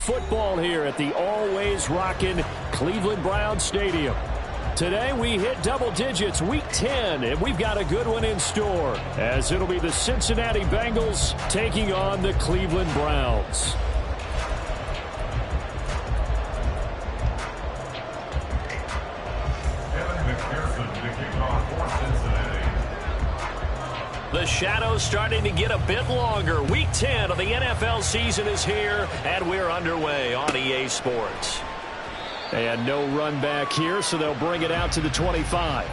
Football here at the always rockin' Cleveland Browns Stadium. Today we hit double digits, week 10, and we've got a good one in store, as it'll be the Cincinnati Bengals taking on the Cleveland Browns. The shadow's starting to get a bit longer. Week 10 of the NFL season is here, and we're underway on EA Sports. And no run back here, so they'll bring it out to the 25.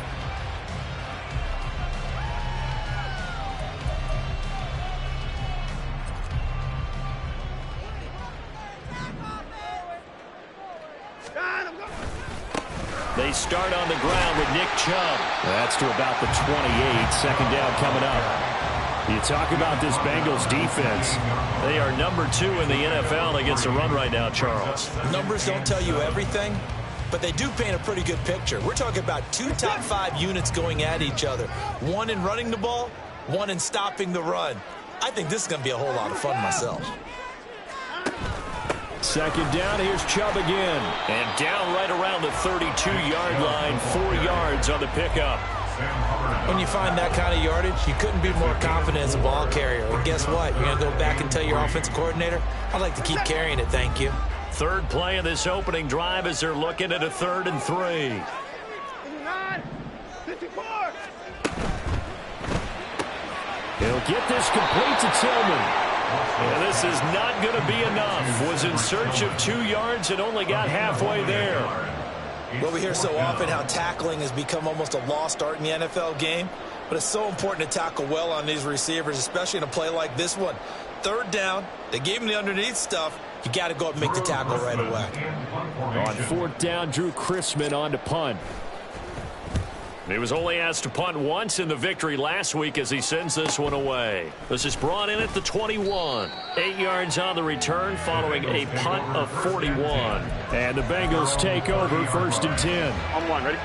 They start on the ground with Nick Chubb. That's to about the 28. Second down coming up. You talk about this Bengals defense. They are number 2 in the NFL against the run right now, Charles. Numbers don't tell you everything, but they do paint a pretty good picture. We're talking about 2 top 5 units going at each other. One in running the ball, one in stopping the run. I think this is going to be a whole lot of fun myself. Second down, here's Chubb again. And down right around the 32-yard line, 4 yards on the pickup. When you find that kind of yardage, you couldn't be more confident as a ball carrier. And guess what? You're going to go back and tell your offensive coordinator, I'd like to keep carrying it, thank you. Third play of this opening drive as they're looking at a 3rd and 3. He'll get this complete to Tillman. And this is not going to be enough. Was in search of 2 yards and only got halfway there. Well, we hear so often how tackling has become almost a lost art in the NFL game. But it's so important to tackle well on these receivers, especially in a play like this one. 3rd down, they gave him the underneath stuff. You got to go up and make the tackle right away. On 4th down, Drew Chrisman on to punt. He was only asked to punt once in the victory last week as he sends this one away. This is brought in at the 21. 8 yards on the return following a punt of 41. And the Bengals take over 1st and 10. On 1, ready?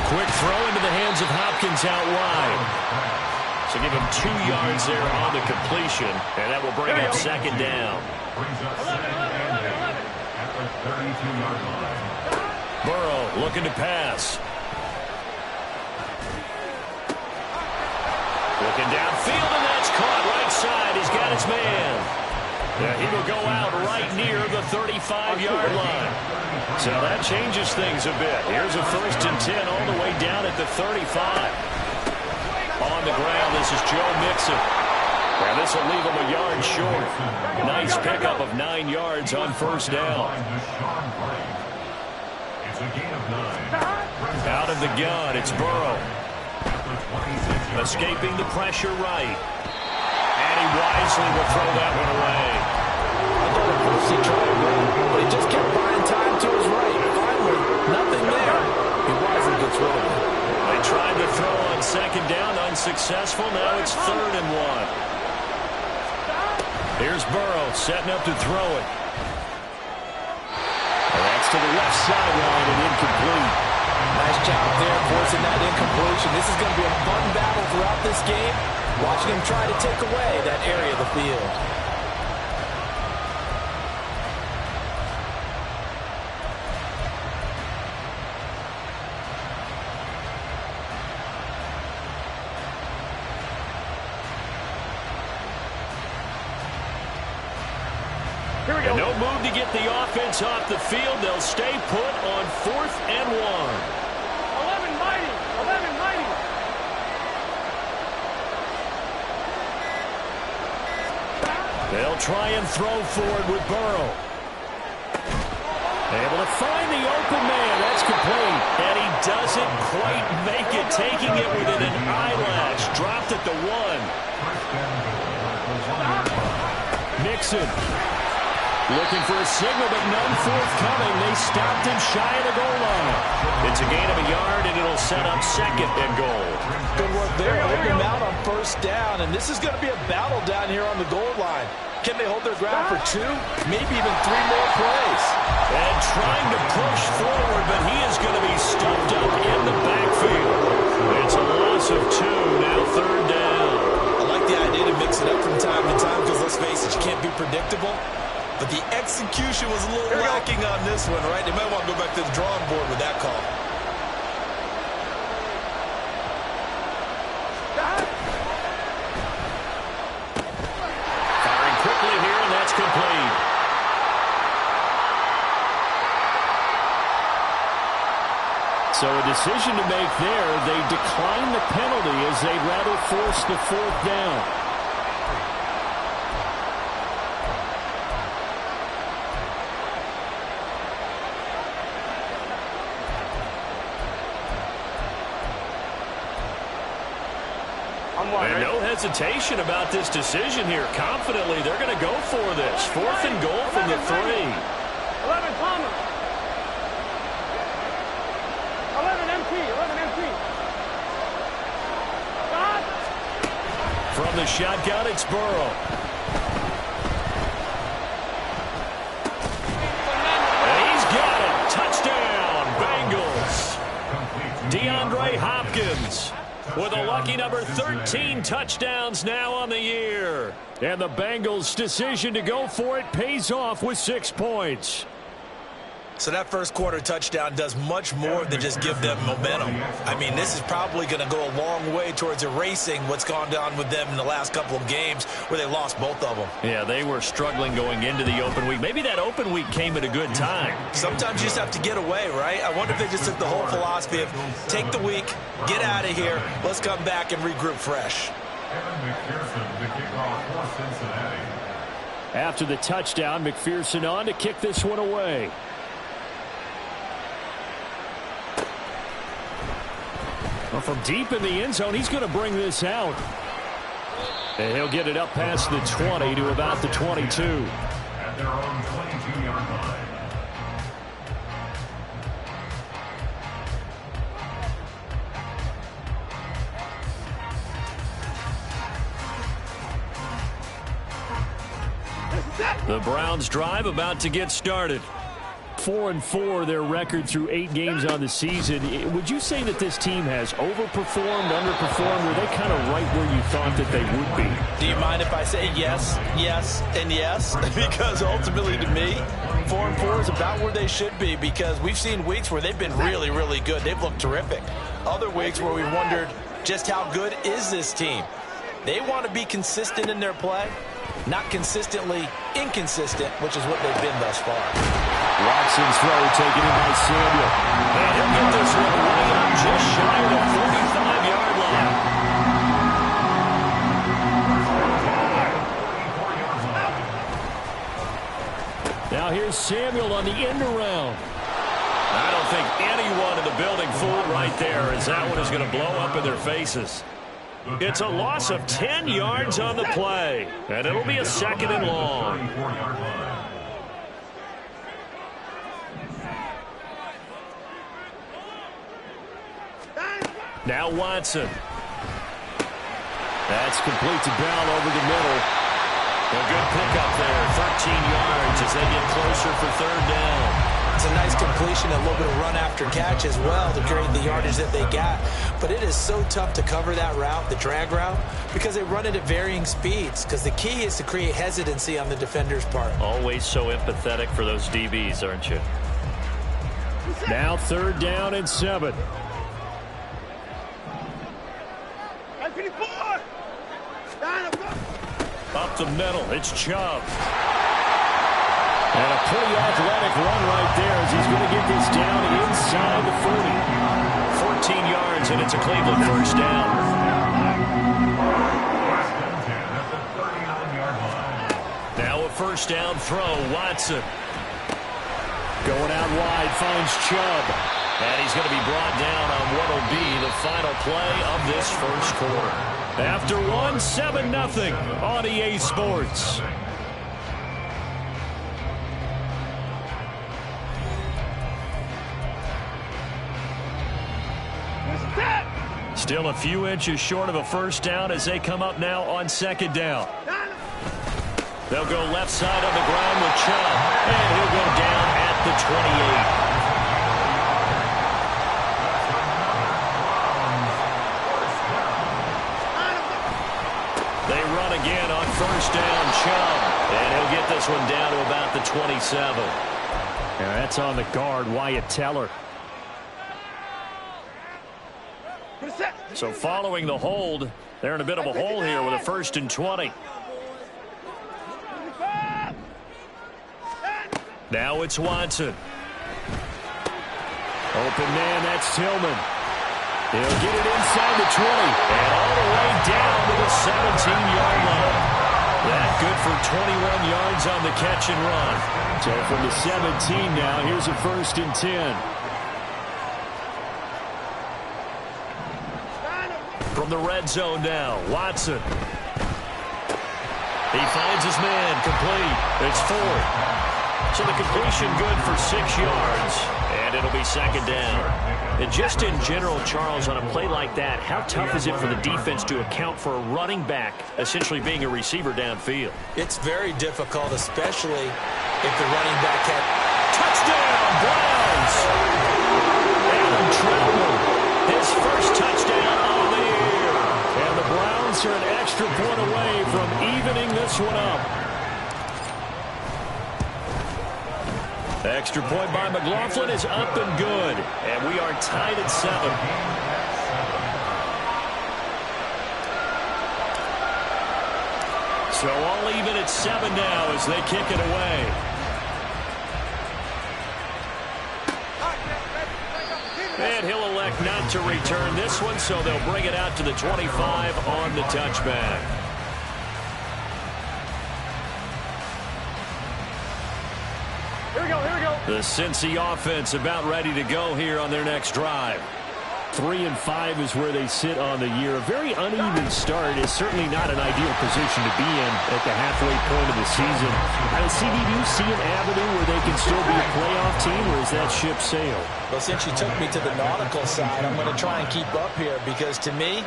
Quick throw into the hands of Hopkins out wide. So give him 2 yards there on the completion, and that will bring up 2nd down. Burrow looking to pass. Looking downfield, and that's caught right side. He's got his man. Yeah, he will go out right near the 35-yard line. So that changes things a bit. Here's a 1st and 10 all the way down at the 35. On the ground, this is Joe Mixon. And this will leave him a yard short. Nice pickup of 9 yards on 1st down. Out of the gun, it's Burrow. Escaping the pressure right. And he wisely will throw that one away. Of course he tried to run, but he just kept buying time to his right. Finally, nothing there. He wisely gets rid of it. They tried to throw on 2nd down, unsuccessful. Now it's 3rd and 1. Here's Burrow setting up to throw it. And that's to the left sideline and incomplete. Nice job there forcing that incompletion. This is going to be a fun battle throughout this game. Watching him try to take away that area of the field. And no move to get the offense off the field. They'll stay put on 4th and 1. 11 mighty. 11 mighty. They'll try and throw forward with Burrow. Able to find the open man. That's complete. And he doesn't quite make it, taking it within an eyelash. Dropped at the 1. Mixon. Looking for a signal, but none forthcoming. They stopped him shy of the goal line. It's a gain of a yard, and it'll set up 2nd and goal. Good work there. Open him out on 1st down, and this is going to be a battle down here on the goal line. Can they hold their ground for 2, maybe even 3 more plays? And trying to push forward, but he is going to be stuffed up in the backfield. It's a loss of 2, now 3rd down. I like the idea to mix it up from time to time because, let's face it, you can't be predictable. But the execution was a little lacking on this one, right? They might want to go back to the drawing board with that call. Firing quickly here, and that's complete. So a decision to make there. They decline the penalty as they'd rather force the 4th down. And no hesitation about this decision here. Confidently, they're going to go for this. 4th and goal from the 3. 11 Thomas. 11 MT. 11 MT. God. From the shotgun, it's Burrow. And he's got it. Touchdown, Bengals. DeAndre Hopkins with a lucky number 13 touchdowns now on the year. And the Bengals' decision to go for it pays off with 6 points. So that first quarter touchdown does much more than just give them momentum. I mean, this is probably going to go a long way towards erasing what's gone down with them in the last couple of games where they lost both of them. Yeah, they were struggling going into the open week. Maybe that open week came at a good time. Sometimes you just have to get away, right? I wonder if they just took the whole philosophy of take the week, get out of here, let's come back and regroup fresh. After the touchdown, McPherson on to kick this one away. Well, from deep in the end zone, he's going to bring this out. And he'll get it up past the 20 to about the 22. At their own 22-yard line. The Browns drive about to get started. 4-4 their record through 8 games on the season. Would you say that this team has overperformed, underperformed, or are they kind of right where you thought that they would be? Do you mind if I say yes, yes, and yes? Because ultimately to me, 4-4 is about where they should be because we've seen weeks where they've been really, really good. They've looked terrific. Other weeks where we wondered just how good is this team? They want to be consistent in their play, not consistently inconsistent, which is what they've been thus far. Watson's throw taken in by Samuel. And he'll get this one way up just shy of the 45-yard line. Now here's Samuel on the end around. I don't think anyone in the building fooled right there as that one is going to blow up in their faces. It's a loss of 10 yards on the play, and it'll be a 2nd and long. Now Watson. That's complete to Bell over the middle. A good pickup there, 13 yards as they get closer for 3rd down. It's a nice completion, a little bit of run after catch as well to create the yardage that they got. But it is so tough to cover that route, the drag route, because they run it at varying speeds. Because the key is to create hesitancy on the defender's part. Always so empathetic for those DBs, aren't you? Now 3rd down and 7. Up the middle, it's Chubb. And a pretty athletic run right there as he's going to get this down inside the 40. 14 yards, and it's a Cleveland 1st down. Now a 1st down throw, Watson. Going out wide, finds Chubb. And he's going to be brought down on what will be the final play of this 1st quarter. After 7-0 on EA Sports. Still a few inches short of a 1st down as they come up now on 2nd down. They'll go left side on the ground with Chubb, and he'll go down at the 28. They run again on first down, Chubb, and he'll get this one down to about the 27. Yeah, that's on the guard, Wyatt Teller. So following the hold, they're in a bit of a hole here with a 1st and 20. Now it's Watson. Open man, that's Tillman. He'll get it inside the 20 and all the way down to the 17-yard line. That good for 21 yards on the catch and run. So from the 17 now, here's a 1st and 10. From the red zone now, Watson. He finds his man, complete. It's 4. So the completion good for 6 yards, and it'll be 2nd down. And just in general, Charles, on a play like that, how tough is it for the defense to account for a running back essentially being a receiver downfield? It's very difficult, especially if the running back had... Touchdown, Browns! Adam Troutman, his first touchdown on the year. And the Browns are an extra point away from evening this one up. Extra point by McLaughlin is up and good. And we are tied at 7. So all even at 7 now as they kick it away. And he'll elect not to return this one, so they'll bring it out to the 25 on the touchback. Here we go, here we go. The Cincy offense about ready to go here on their next drive. 3-5 is where they sit on the year. A very uneven start is certainly not an ideal position to be in at the halfway point of the season. CD, do you see an avenue where they can still be a playoff team, or is that ship sailed? Well, since you took me to the nautical side, I'm going to try and keep up here because, to me,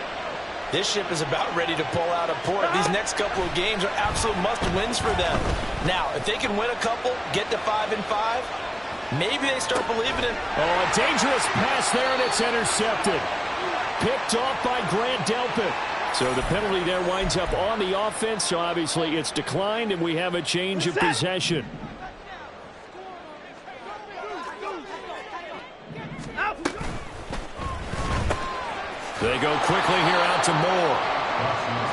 this ship is about ready to pull out of port. These next couple of games are absolute must-wins for them. Now, if they can win a couple, get to 5-5, maybe they start believing in... Oh, a dangerous pass there, and it's intercepted. Picked off by Grant Delpit. So the penalty there winds up on the offense, so obviously it's declined, and we have a change of possession. They go quickly here out to Moore.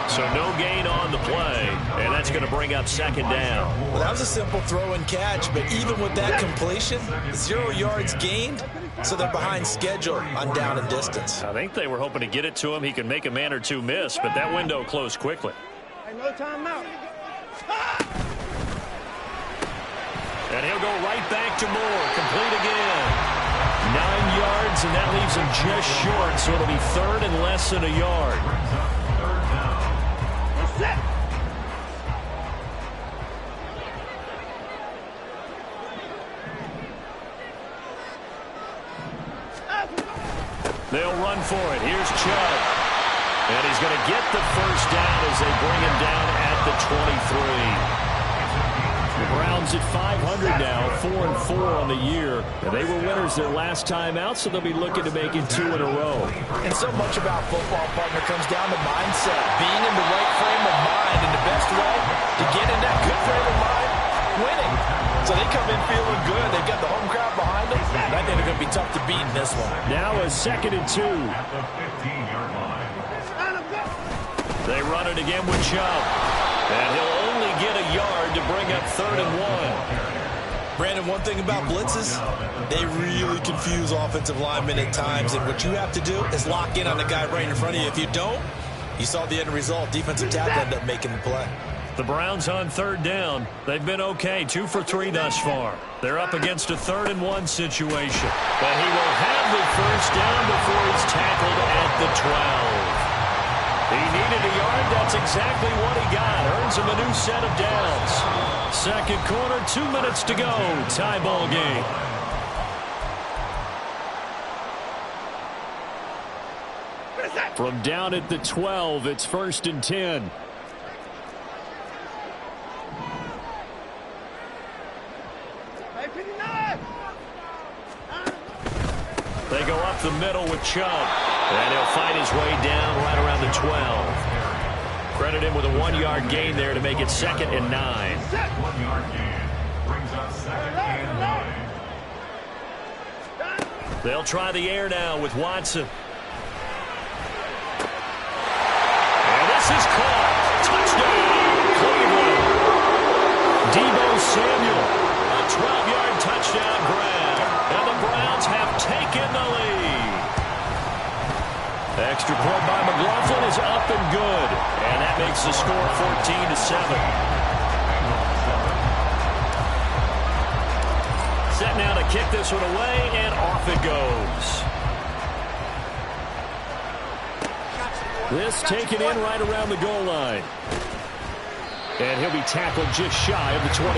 So no gain on the play, and that's going to bring up 2nd down. Well, that was a simple throw and catch, but even with that completion, 0 yards gained, so they're behind schedule on down and distance. I think they were hoping to get it to him. He can make a man or two miss, but that window closed quickly. No timeout. And he'll go right back to Moore, complete again. 9 yards, and that leaves him just short, so it'll be 3rd and less than a yard. They'll run for it. Here's Chubb. And he's going to get the 1st down as they bring him down at the 23. The Browns at 500 now, 4-4 on the year. And they were winners their last time out, so they'll be looking to make it 2 in a row. And so much about football, partner, comes down to mindset. Being in the right frame of mind, and the best way to get in that good frame of mind, winning. So they come in feeling good. They've got the home crowd behind them. I think they're going to be tough to beat in this one. Now a 2nd and 2. At the 15-yard line. They run it again with Chubb. And he'll only get a yard to bring up 3rd and 1. Brandon, one thing about blitzes, they really confuse offensive linemen at times. And what you have to do is lock in on the guy right in front of you. If you don't, you saw the end result. Defensive tackle ended up making the play. The Browns on 3rd down. They've been okay, 2 for 3 thus far. They're up against a 3rd and 1 situation. But he will have the 1st down before he's tackled at the 12. He needed a yard. That's exactly what he got. Earns him a new set of downs. 2nd quarter, 2 minutes to go. Tie ball game. From down at the 12, it's 1st and 10. up the middle with Chubb. And he'll fight his way down right around the 12. Credit him with a 1-yard gain there to make it 2nd and 9. 1-yard gain brings up 2nd and 9. They'll try the air now with Watson. And this is caught. Touchdown, Cleveland. Deebo Samuel, a 12-yard touchdown grab. And the Browns have taken the lead. The extra point by McLaughlin is up and good. And that makes the score 14-7. Set now to kick this one away, and off it goes. This taken in right around the goal line. And he'll be tackled just shy of the 25.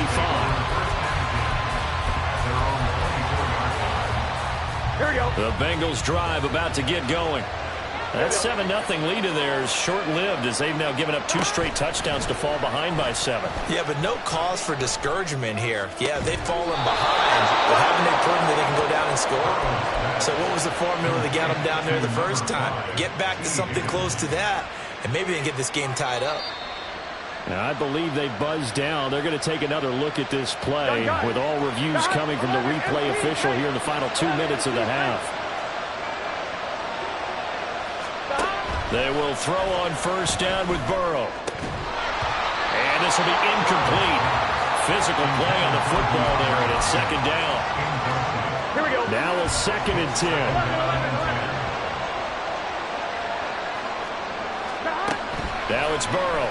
Here we go. The Bengals drive about to get going. That 7-0 lead of theirs short-lived as they've now given up 2 straight touchdowns to fall behind by 7. Yeah, but no cause for discouragement here. Yeah, they've fallen behind, but haven't they proven that they can go down and score? So what was the formula to get them down there the first time? Get back to something close to that, and maybe they can get this game tied up. Now, I believe they buzzed down. They're going to take another look at this play with all reviews coming from the replay official here in the final 2 minutes of the half. They will throw on first down with Burrow. And this will be incomplete. Physical play on the football there, and it's 2nd down. Here we go. Now a 2nd and 10. Now it's Burrow.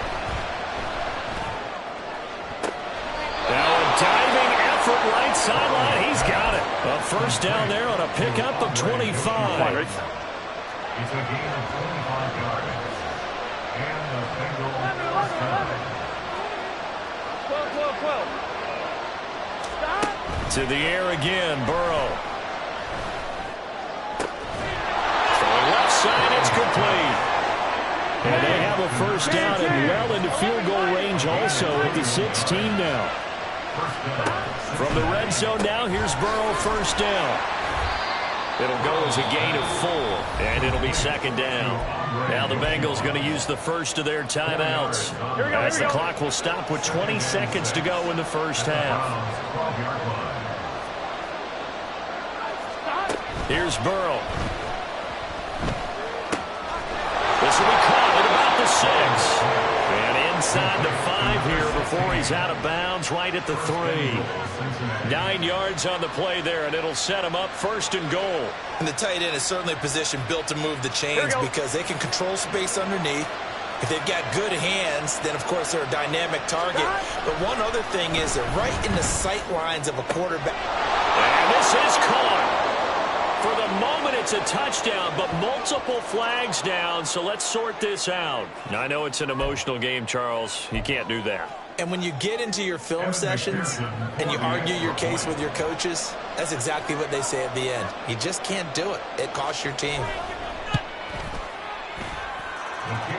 Now a diving effort right sideline. He's got it. A first down there on a pickup of 25. It's a gain of 25 yards. And the Bengals first down. 12. To the air again, Burrow. Throwing left side, it's complete. And they have a first down and well into field goal range also at the 16 now. From the red zone now, here's Burrow first down. It'll go as a gain of 4, and it'll be 2nd down. Now the Bengals going to use the first of their timeouts as the clock will stop with 20 seconds to go in the first half. Here's Burrow. This will be caught at about the 6. And inside the 5 here before he's out of bounds right at the 3. 9 yards on the play there, and it'll set him up 1st and goal. And the tight end is certainly a position built to move the chains because they can control space underneath. If they've got good hands, then, of course, they're a dynamic target. But one other thing is they're right in the sight lines of a quarterback. And this is caught. For the moment, it's a touchdown, but multiple flags down, so let's sort this out. I know it's an emotional game, Charles. You can't do that. And when you get into your film sessions and you argue your case with your coaches, that's exactly what they say at the end. You just can't do it. It costs your team.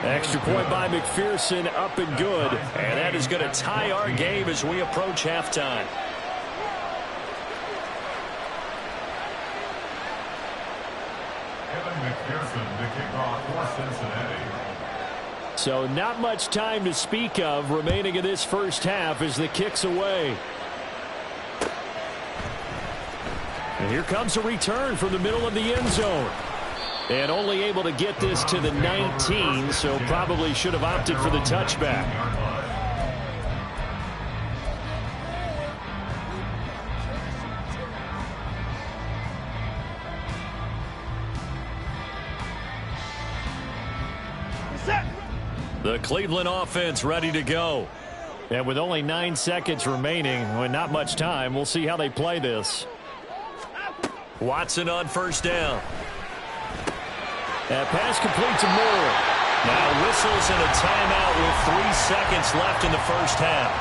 Extra point by McPherson, up and good. And that is going to tie our game as we approach halftime. McPherson to kick off for Cincinnati. So not much time to speak of remaining in this first half as the kick's away. And here comes a return from the middle of the end zone. And only able to get this to the 19, so probably should have opted for the touchback. The Cleveland offense ready to go. And with only 9 seconds remaining, with not much time, we'll see how they play this. Watson on first down. That pass complete to Moore. Now whistles and a timeout with 3 seconds left in the first half.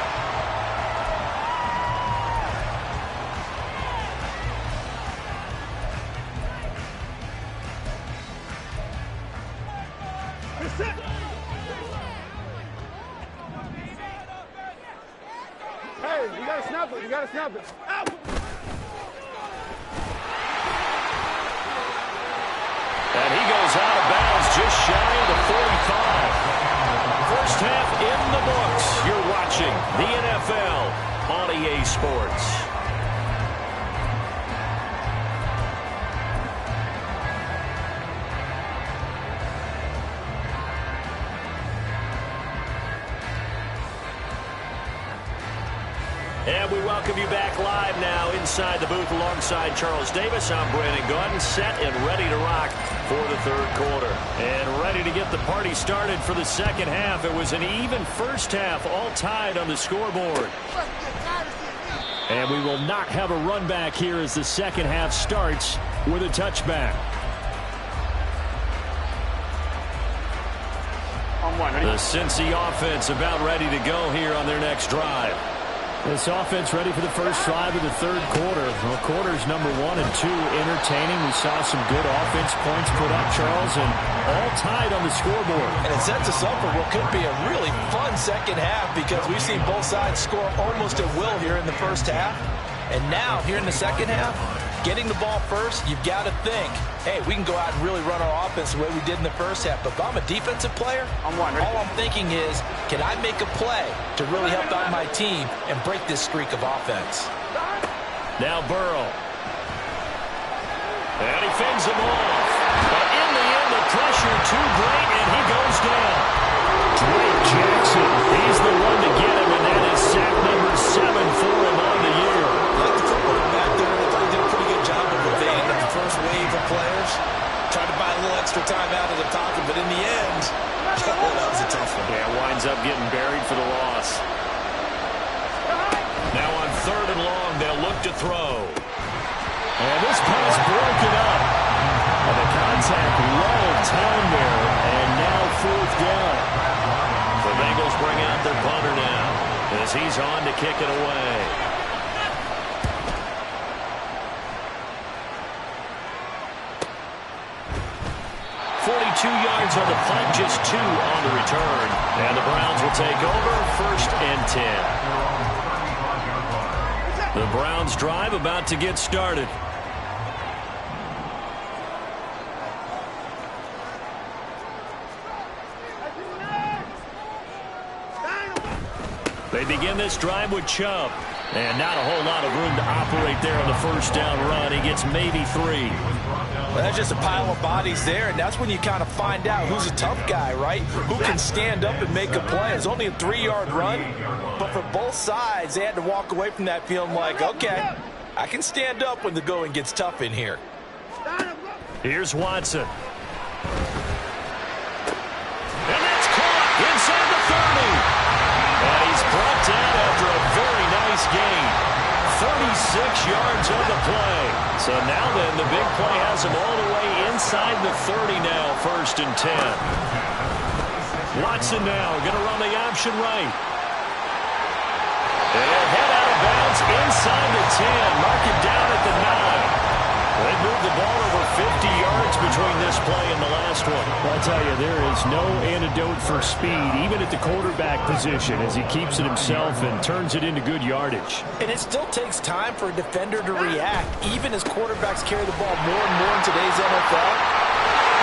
Hey, you gotta snap it. You gotta snap it. Out. on EA Sports. And we welcome you back live now inside the booth alongside Charles Davis. I'm Brandon Gaudin, set and ready to rock for the third quarter. And ready to get the party started for the second half. It was an even first half, all tied on the scoreboard. And we will not have a run back here as the second half starts with a touchback. The Cincy offense about ready to go here on their next drive. This offense ready for the first drive of the third quarter. Well, quarters number 1 and 2 entertaining. We saw some good offense points put up, Charles, and all tied on the scoreboard. And it sets us up for what could be a really fun second half because we've seen both sides score almost at will here in the first half. And now, here in the second half, getting the ball first, you've got to think, hey, we can go out and really run our offense the way we did in the first half. But if I'm a defensive player, all I'm thinking is, can I make a play to really help out my team and break this streak of offense? Now Burrow. And he fends him off. But in the end, the pressure too great, and he goes down. Drake Jackson, he's the one to get him, and that is sack number 7 for him on the year. Like the football back there, I thought he did a pretty good job of evading the first wave of players. Tried to buy a little extra time out of the pocket, but in the end, that was a tough one. Yeah, winds up getting buried for the loss. Now on 3rd and long, they'll look to throw. And this pass broken up. And the contact low down there, and now 4th down. The Bengals bring out their punter now as he's on to kick it away. Yards on the punt, just 2 on the return. And the Browns will take over 1st and 10. The Browns drive about to get started. They begin this drive with Chubb. And not a whole lot of room to operate there on the first down run. He gets maybe 3. Well, that's just a pile of bodies there, and that's when you kind of find out who's a tough guy, right? Who can stand up and make a play. It's only a 3-yard run, but for both sides, they had to walk away from that feeling like, okay, I can stand up when the going gets tough in here. Here's Watson. And that's caught inside the 30. And he's brought down after a very nice gain. 36 yards on the play. So now then, the big play has him all the way inside the 30 now, 1st and 10. Watson now going to run the option right. And he'll head out of bounds inside the 10. Mark it down at the 9. They moved the ball over 50 yards between this play and the last one. I'll tell you, there is no antidote for speed, even at the quarterback position, as he keeps it himself and turns it into good yardage. And it still takes time for a defender to react, even as quarterbacks carry the ball more and more in today's NFL.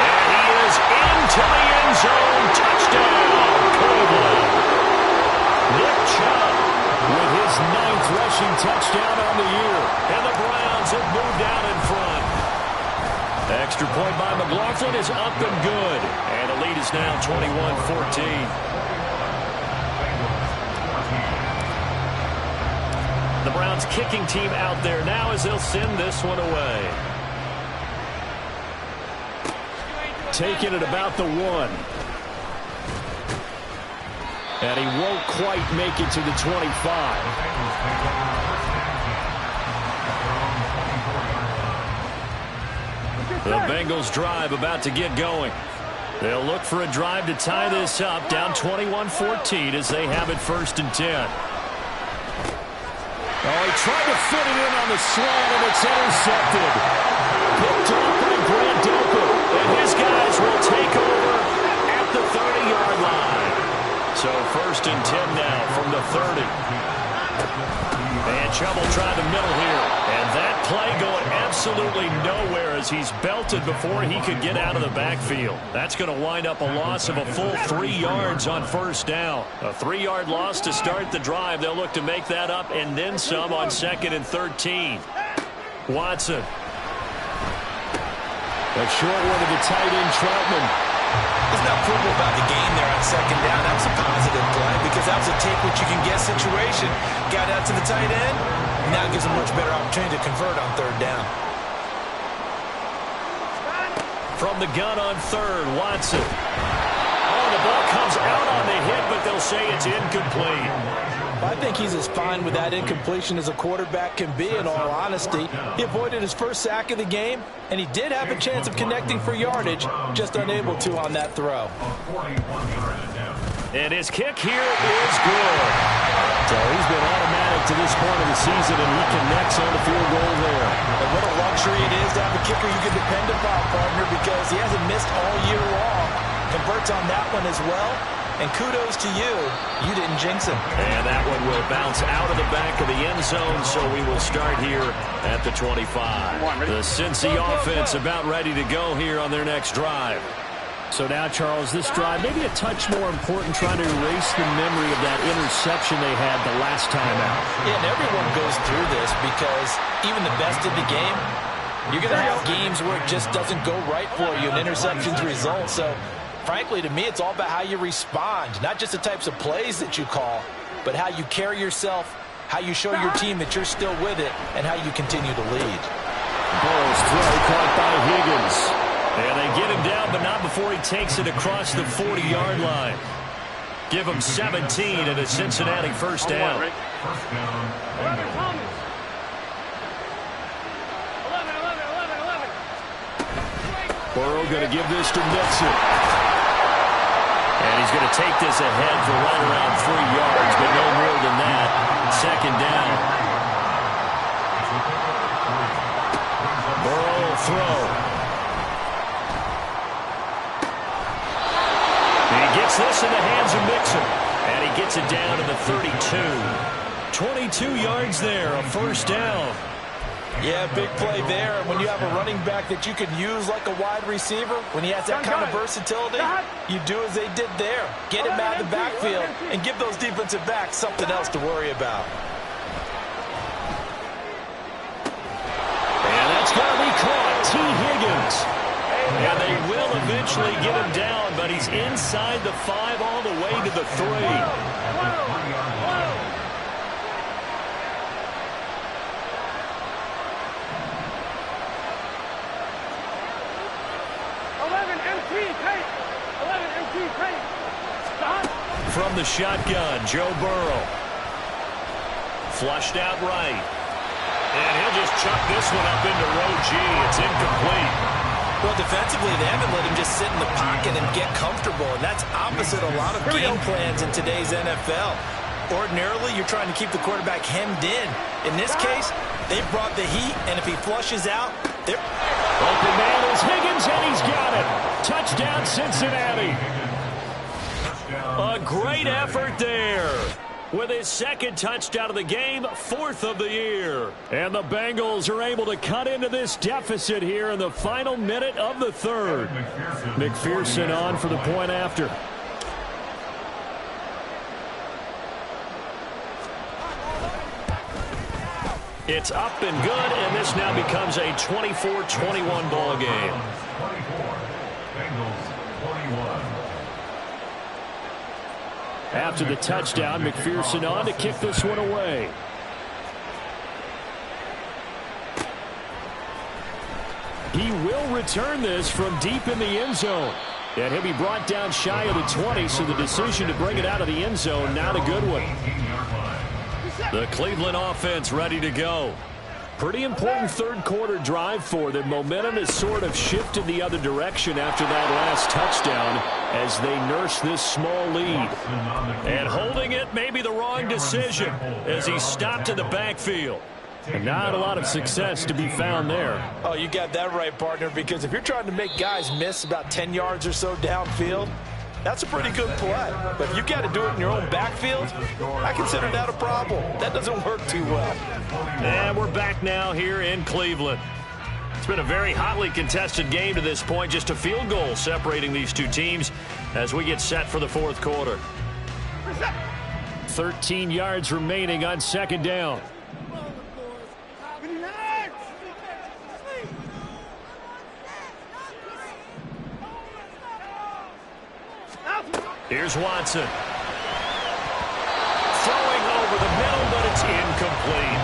And he is into the end zone. Touchdown, Cleveland. Nick Chubb with his 9th rushing touchdown on the year. And the Browns have moved out in front. Extra point by McLaughlin is up and good. And the lead is now 21-14. The Browns kicking team out there now as they'll send this one away. Taking it about the 1. And he won't quite make it to the 25. The Bengals drive about to get going. They'll look for a drive to tie this up, down 21-14 as they have it 1st and 10. Oh, he tried to fit it in on the slant, and it's intercepted. Picked off by Grant Delpit. And his guys will take over at the 30-yard line. So 1st and 10 now from the 30. And trouble trying the middle here. And that play going absolutely nowhere as he's belted before he could get out of the backfield. That's going to wind up a loss of a full 3 yards on first down. A 3-yard loss to start the drive. They'll look to make that up and then some on 2nd and 13. Watson. A short one to the tight end, Troutman. He's not frugal about the game there on 2nd down. That was a positive play because that was a take what you can get situation. Got out to the tight end. Now gives him a much better opportunity to convert on 3rd down. From the gun on 3rd, Watson. Oh, the ball comes out on the hit, but they'll say it's incomplete. I think he's as fine with that incompletion as a quarterback can be, in all honesty. He avoided his first sack of the game, and he did have a chance of connecting for yardage, just unable to on that throw. And his kick here is good. So he's been automatic to this point of the season, and he connects on the field goal there. And what a luxury it is to have a kicker you can depend upon, partner, because he hasn't missed all year long. Converts on that one as well. And kudos to you. You didn't jinx him. And that one will bounce out of the back of the end zone, so we will start here at the 25. The Cincy offense about ready to go here on their next drive. So now, Charles, this drive maybe a touch more important, trying to erase the memory of that interception they had the last time out. Yeah, and everyone goes through this because even the best in the game, you're going to have games where it just doesn't go right for you and interceptions result. So frankly, to me, it's all about how you respond, not just the types of plays that you call, but how you carry yourself, how you show your team that you're still with it, and how you continue to lead. Burrow's throw caught by Higgins. And they get him down, but not before he takes it across the 40-yard line. Give him 17 and a Cincinnati first down. First down. Burrow going to give this to Mixon. And he's going to take this ahead for right around 3 yards, but no more than that. 2nd down. Burrow will throw. And he gets this in the hands of Mixon. And he gets it down to the 32. 22 yards there, a first down. Yeah, big play there. And when you have a running back that you can use like a wide receiver, when he has that kind of versatility, you do as they did there. Get him out of the backfield and give those defensive backs something else to worry about. And that's going to be caught. T. Higgins. And they will eventually get him down, but he's inside the 5 all the way to the 3. From the shotgun, Joe Burrow. Flushed out right. And he'll just chuck this one up into row G. It's incomplete. Well, defensively, they haven't let him just sit in the pocket and get comfortable, and that's opposite a lot of game plans in today's NFL. Ordinarily, you're trying to keep the quarterback hemmed in. In this case, they've brought the heat, and if he flushes out, they're... Open man is Higgins, and he's got it. Touchdown, Cincinnati. A great effort there. With his 2nd touchdown of the game, 4th of the year. And the Bengals are able to cut into this deficit here in the final minute of the 3rd. McPherson on for the point after. It's up and good, and this now becomes a 24-21 ball game. 24. Bengals 21. After the touchdown, McPherson on to kick this one away. He will return this from deep in the end zone. And he'll be brought down shy of the 20, so the decision to bring it out of the end zone, not a good one. The Cleveland offense ready to go. Pretty important 3rd quarter drive for them. Momentum has sort of shifted the other direction after that last touchdown as they nurse this small lead. And holding it may be the wrong decision as he stopped in the backfield. And not a lot of success to be found there. Oh, you got that right, partner, because if you're trying to make guys miss about 10 yards or so downfield, That's a pretty good play. But if you got to do it in your own backfield, I consider that a problem. That doesn't work too well. And we're back now here in Cleveland. It's been a very hotly contested game to this point. Just a field goal separating these two teams as we get set for the fourth quarter. 13 yards remaining on second down. Here's Watson. Throwing over the middle, but it's incomplete.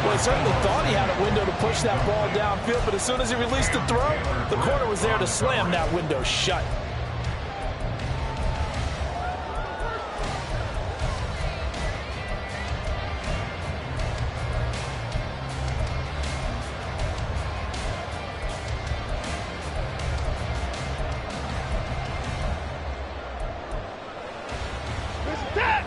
Well, he certainly thought he had a window to push that ball downfield, but as soon as he released the throw, the corner was there to slam that window shut.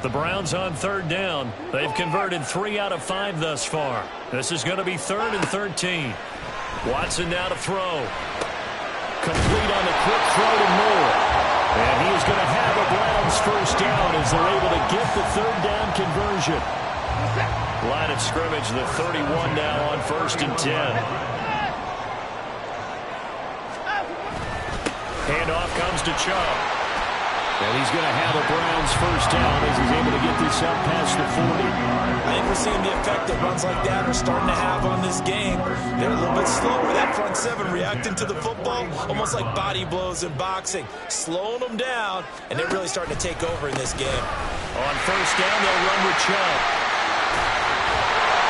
The Browns on third down. They've converted 3 out of 5 thus far. This is going to be 3rd and 13. Watson now to throw. Complete on the quick throw to Moore. And he is going to have a Browns first down as they're able to get the third down conversion. Line of scrimmage, the 31 now on 1st and 10. Handoff comes to Chubb. And he's going to have a Browns first down as he's able to get this up past the 40. I think we're seeing the effect that runs like that are starting to have on this game. They're a little bit slower. That front seven reacting to the football, almost like body blows in boxing. Slowing them down, and they're really starting to take over in this game. On first down, they'll run with Chubb.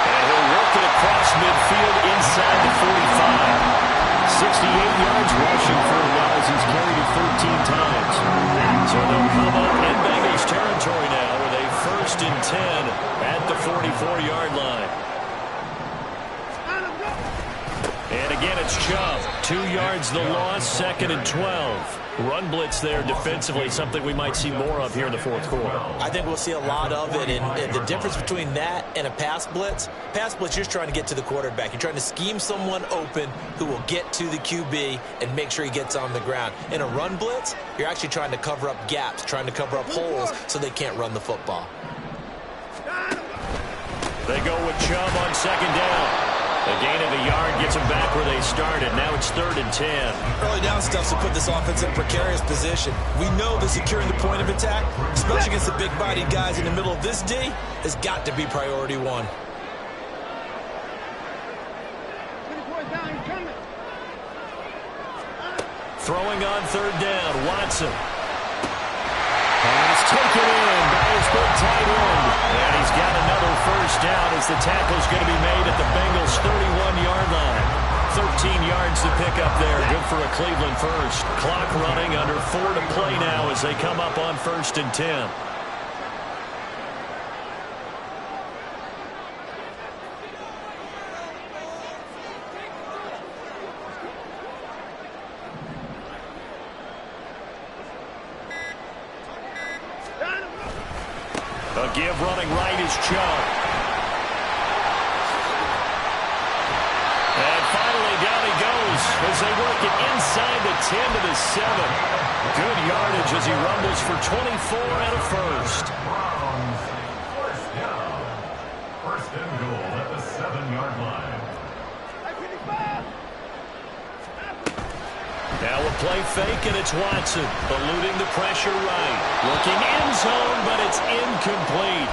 And he'll work it across midfield inside the 45. 68 yards rushing for him now as he's carried it 13 times. So they'll come up in Bengals territory now with a 1st and 10 at the 44-yard line. And again, it's Chubb. 2 yards the loss, 2nd and 12. Run blitz there defensively, something we might see more of here in the fourth quarter. I think we'll see a lot of it, and the difference between that and a pass blitz, you're just trying to get to the quarterback. You're trying to scheme someone open who will get to the QB and make sure he gets on the ground. In a run blitz, you're actually trying to cover up gaps, trying to cover up holes so they can't run the football. They go with Chubb on 2nd down. A gain of a yard gets them back where they started. Now it's 3rd and 10. Early down stuff to put this offense in a precarious position. We know that securing the point of attack, especially against the big-bodied guys in the middle of this D, has got to be priority one. Throwing on 3rd down, Watson. Pass taken in by his big tight end. And he's got another first down as the tackle's going to be made at the Bengals' 31-yard line. 13 yards to pick up there. Good for a Cleveland first. Clock running, under 4 to play now as they come up on 1st and 10. A give running right is Chubb. And finally down he goes as they work it inside the 10 to the 7. Good yardage as he rumbles for 24 and a first. First down. 1st and goal at the 7-yard line. Now a play fake, and it's Watson eluding the pressure right. Looking end zone, but it's incomplete.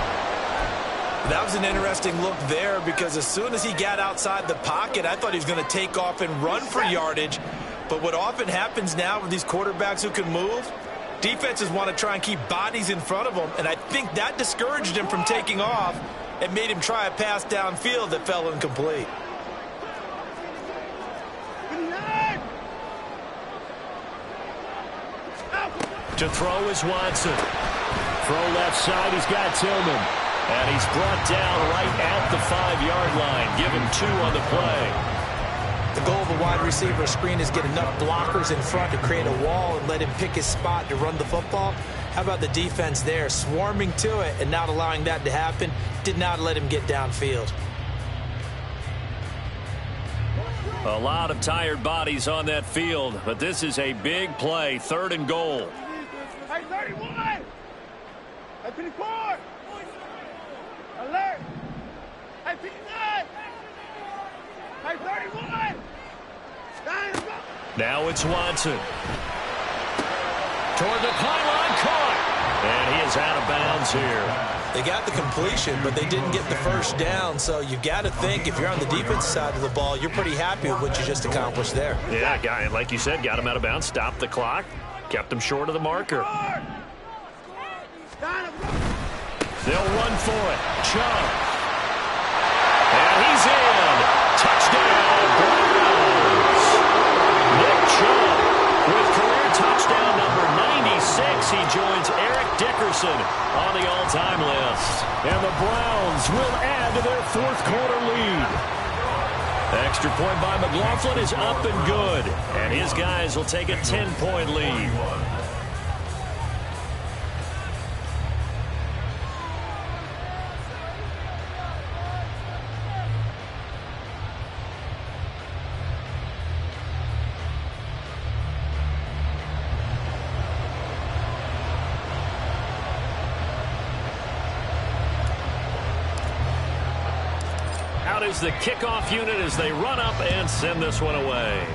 That was an interesting look there because as soon as he got outside the pocket, I thought he was going to take off and run for yardage. But what often happens now with these quarterbacks who can move, defenses want to try and keep bodies in front of them, and I think that discouraged him from taking off and made him try a pass downfield that fell incomplete. To throw is Watson. Throw left side, he's got Tillman. And he's brought down right at the 5-yard line. Give him 2 on the play. The goal of a wide receiver screen is get enough blockers in front to create a wall and let him pick his spot to run the football. How about the defense there, swarming to it and not allowing that to happen? Did not let him get downfield. A lot of tired bodies on that field, but this is a big play, 3rd and goal. Hey, 31! Hey, 54! Alert! Hey, 59! Hey, 31! Now it's Watson. Toward the pylon, caught. And he is out of bounds here. They got the completion, but they didn't get the first down, so you've got to think if you're on the defense side of the ball, you're pretty happy with what you just accomplished there. Yeah, guy, like you said, got him out of bounds, stopped the clock, kept him short of the marker. They'll run for it. Chubb. And he's in. Touchdown, Browns. Nick Chubb with career touchdown number 96. He joins Eric Dickerson on the all-time list. And the Browns will add to their fourth quarter lead. Extra point by McLaughlin is up and good. And his guys will take a 10-point lead. Out is the kickoff unit as they run up and send this one away.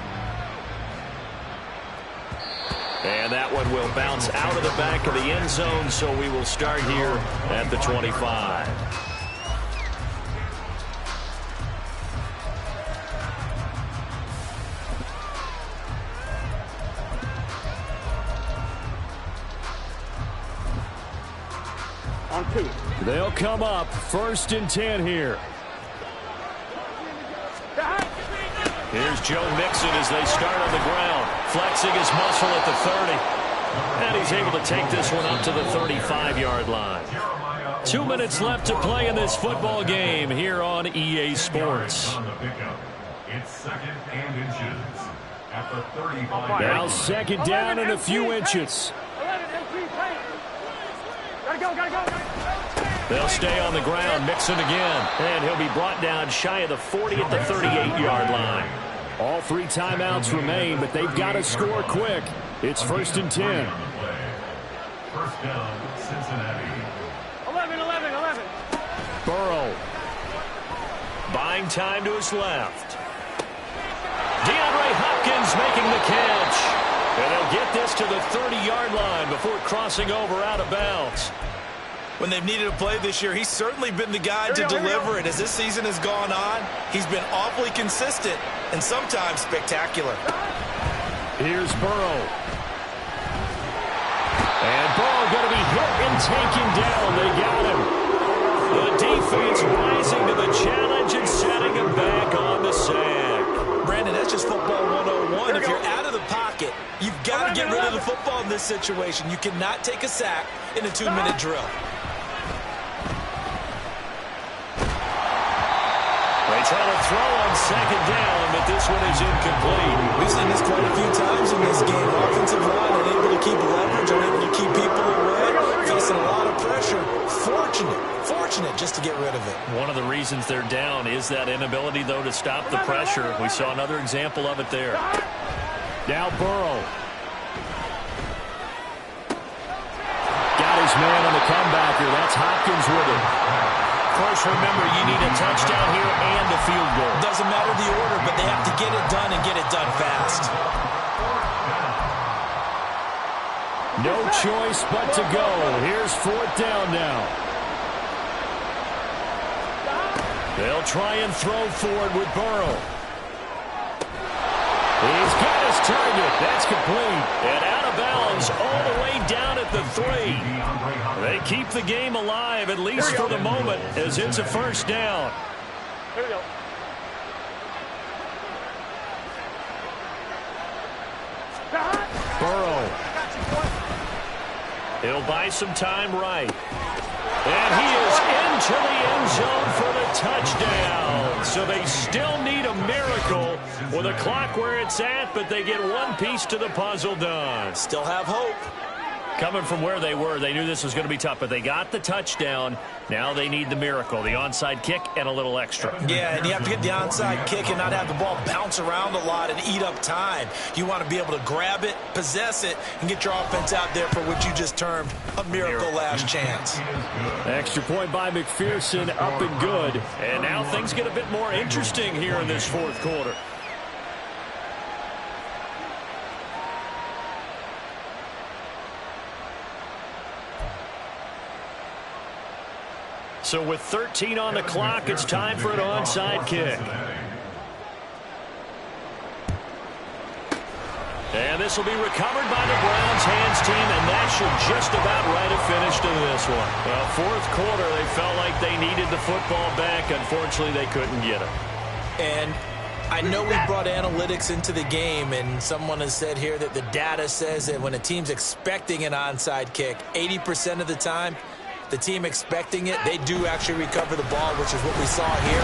And that one will bounce out of the back of the end zone, so we will start here at the 25. On 2. They'll come up 1st and 10 here. Here's Joe Mixon as they start on the ground, flexing his muscle at the 30. And he's able to take this one up to the 35-yard line. 2 minutes left to play in this football game here on EA Sports. It's 2nd and inches at the 35. Now 2nd down and a few inches. 11, 18, gotta go. They'll stay on the ground, Mixon again, and he'll be brought down shy of the 40 at the 38-yard line. All 3 timeouts remain, but they've got to score quick. It's 1st and 10. First down, Cincinnati. 11. Burrow. Buying time to his left. DeAndre Hopkins making the catch. And they'll get this to the 30-yard line before crossing over out of bounds. When they've needed a play this year, he's certainly been the guy to deliver it. As this season has gone on, he's been awfully consistent and sometimes spectacular. Here's Burrow. And Burrow going to be hit and taken down. They got him. The defense rising to the challenge and setting him back on the sack. Brandon, that's just football 101. If you're out of the pocket, you've got to get rid of the football in this situation. You cannot take a sack in a 2-minute drill. They try to throw on 2nd down, but this one is incomplete. We've seen this quite a few times in this game. Offensive line unable to keep leverage, unable to keep people away, facing a lot of pressure. Fortunate just to get rid of it. One of the reasons they're down is that inability, though, to stop the pressure. We saw another example of it there. Now Burrow. Got his man on the comebacker. That's Hopkins with it. Of course, remember, you need a touchdown here and a field goal. Doesn't matter the order, but they have to get it done and get it done fast. No choice but to go. Here's 4th down now. They'll try and throw forward with Burrow. He's got his target. That's complete. And out of bounds all the way down at the 3. They keep the game alive, at least for the moment, as it's a 1st down. Here we go. Burrow. He'll buy some time right. And he is into the end zone for the touchdown. So they still need a miracle with a clock where it's at, but they get one piece to the puzzle done. Still have hope. Coming from where they were, they knew this was going to be tough, but they got the touchdown. Now they need the miracle, the onside kick and a little extra. Yeah, and you have to get the onside kick and not have the ball bounce around a lot and eat up time. You want to be able to grab it, possess it, and get your offense out there for what you just termed a miracle last chance. Extra point by McPherson, up and good. And now things get a bit more interesting here in this fourth quarter. So with 13 on the clock, it's time for an onside kick. And this will be recovered by the Browns hands team, and that should just about write a finish to this one. Well, fourth quarter, they felt like they needed the football back. Unfortunately, they couldn't get it. And I know we brought analytics into the game, and someone has said here that the data says that when a team's expecting an onside kick, 80% of the time, the team expecting it, they do actually recover the ball, which is what we saw here.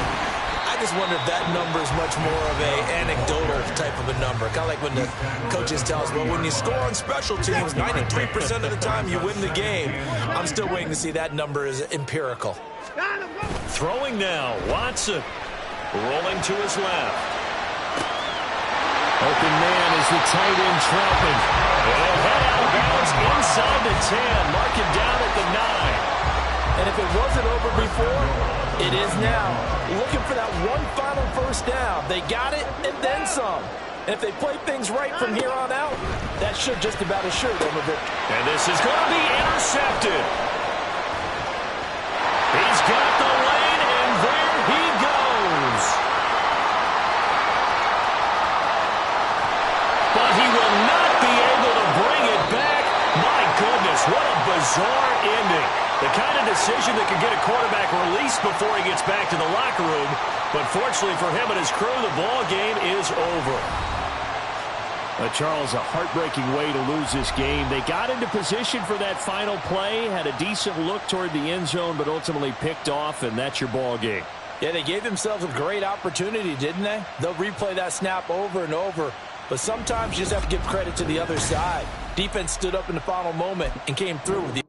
I just wonder if that number is much more of a anecdotal type of a number. Kind of like when the coaches tell us, well, when you score on special teams, 93% of the time you win the game. I'm still waiting to see that number is empirical. Throwing now, Watson. Rolling to his left. Open man is the tight end Troutman. And head out of bounds inside the 10. Mark him down at the 9. And if it wasn't over before, it is now. Looking for that one final first down. They got it and then some. And if they play things right from here on out, that should just about assure them a victory. And this is going to be intercepted. He's got the lane, and there he goes. But he will not be able to bring it back. My goodness, what a bizarre ending. The kind of decision that could get a quarterback released before he gets back to the locker room. But fortunately for him and his crew, the ball game is over. Charles, a heartbreaking way to lose this game. They got into position for that final play, had a decent look toward the end zone, but ultimately picked off, and that's your ball game. Yeah, they gave themselves a great opportunity, didn't they? They'll replay that snap over and over. But sometimes you just have to give credit to the other side. Defense stood up in the final moment and came through with the